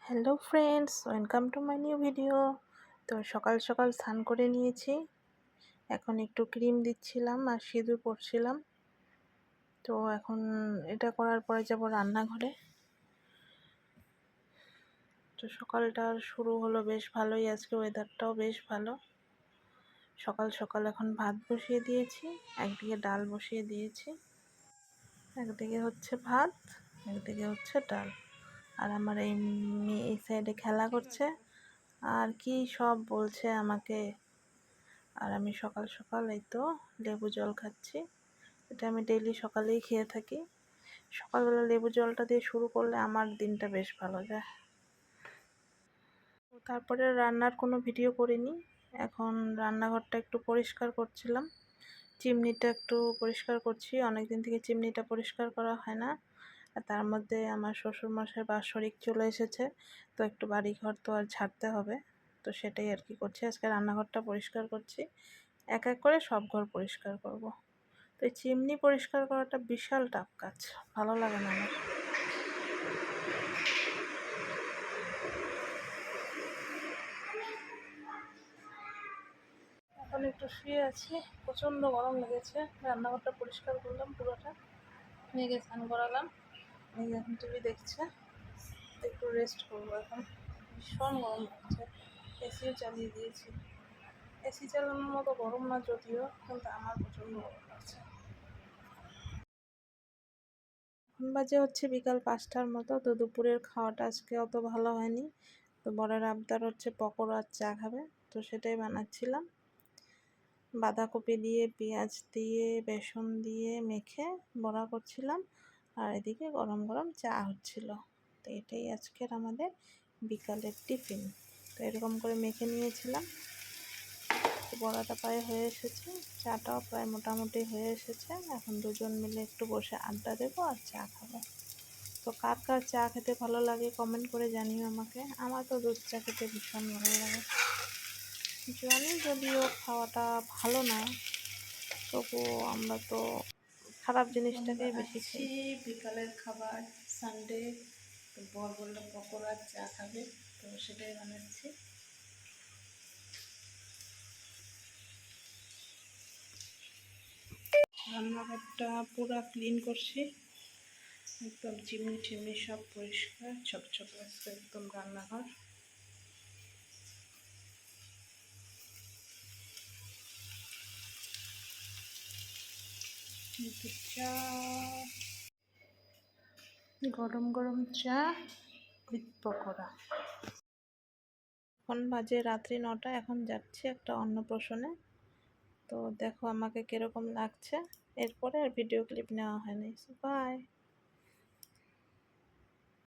Hello friends, welcome to my new video. তো সকাল সকাল স্নান করে নিয়েছি। এখন একটু ক্রিম দিচ্ছিলাম আর সিঁদুর পরছিলাম। তো এখন এটা করার পরে যাব রান্নাঘরে। তো সকালটা শুরু হলো বেশ ভালোই, আজকে ওয়েদারটাও বেশ ভালো। সকাল সকাল এখন ভাত বসিয়ে দিয়েছি, একদিকে ডাল বসিয়ে দিয়েছি। একদিকে হচ্ছে ভাত, একদিকে হচ্ছে ডাল। আর আমার এই মেয়ে এই সাইডে খেলা করছে আর কি সব বলছে আমাকে। আর আমি সকাল সকাল এই তো লেবু জল খাচ্ছি। এটা আমি ডেইলি সকালেই খেয়ে থাকি। সকালবেলা লেবু জলটা দিয়ে শুরু করলে আমার দিনটা বেশ ভালো যায়। তারপরে রান্নার কোনো ভিডিও করিনি। এখন রান্নাঘরটা একটু পরিষ্কার করছিলাম, চিমনিটা একটু পরিষ্কার করছি। অনেক দিন থেকে চিমনিটা পরিষ্কার করা হয় না। আর তার মধ্যে আমার শ্বশুরমশাই বাৎসরিক চলে এসেছে, তো একটু বাড়িঘর তো আর ঝাড়তে হবে। তো সেটাই আর কি করছি, আজকে রান্নাঘরটা পরিষ্কার করছি। এক এক করে সব ঘর পরিষ্কার করব। তো এই চিমনি পরিষ্কার করাটা বিশাল টাফ কাজ, ভালো লাগে না আমার। এখন একটু শুয়ে আছি, প্রচণ্ড গরম লেগেছে। রান্নাঘরটা পরিষ্কার করলাম পুরোটা, মেয়েকে স্নান করালাম, মেয়ে এখন টিভি দেখছে। একটু রেস্ট করবো এখন, ভীষণ গরম লাগছে। এসিও চালিয়ে দিয়েছি। এসি চালানোর মতো গরম না যদিও, কিন্তু আমার প্রচণ্ড গরম লাগছে। এখন বাজে হচ্ছে বিকাল 5টার মতো। তো দুপুরের খাওয়াটা আজকে অত ভালো হয়নি। তো বরের আবদার হচ্ছে পকোড়া আর চা খাবে, তো সেটাই বানাচ্ছিলাম। বাঁধাকপি দিয়ে, পেঁয়াজ দিয়ে, বেসন দিয়ে মেখে বড়া করছিলাম। আর এদিকে গরম গরম চা হচ্ছিল। তো এটাই আজকের আমাদের বিকালের টিফিন। তো এরকম করে মেখে নিয়েছিলাম। বড়াটা প্রায় হয়ে এসেছে, চাটাও প্রায় মোটামুটি হয়ে এসেছে। এখন দুজন মিলে একটু বসে আড্ডা দেবো আর চা খাবো। তো কার কার চা খেতে ভালো লাগে কমেন্ট করে জানিও আমাকে। আমার তো দুধ চা খেতে ভীষণ ভালো লাগে। জানি যদিও খাওয়াটা ভালো না, তবুও আমরা তো খারাপ জিনিসটাকেই বেশি খাই। বিকালের খাবার সানডে, তো বর বললো পকোড়া চা খাবে, তো সেটাই বানাচ্ছি। রান্নাঘরটা পুরো ক্লিন করছি, একদম চিমনি টিমনি সব পরিষ্কার ঝকঝক লাগছে একদম রান্নাঘর। চা, গরম গরম চা উইথ পকোড়া। এখন বাজে রাত্রি 9টা, এখন যাচ্ছি একটা অন্নপ্রাশনে। তো দেখো আমাকে কিরকম লাগছে। এরপরে আর ভিডিও ক্লিপ নেওয়া হয়নি। বাই।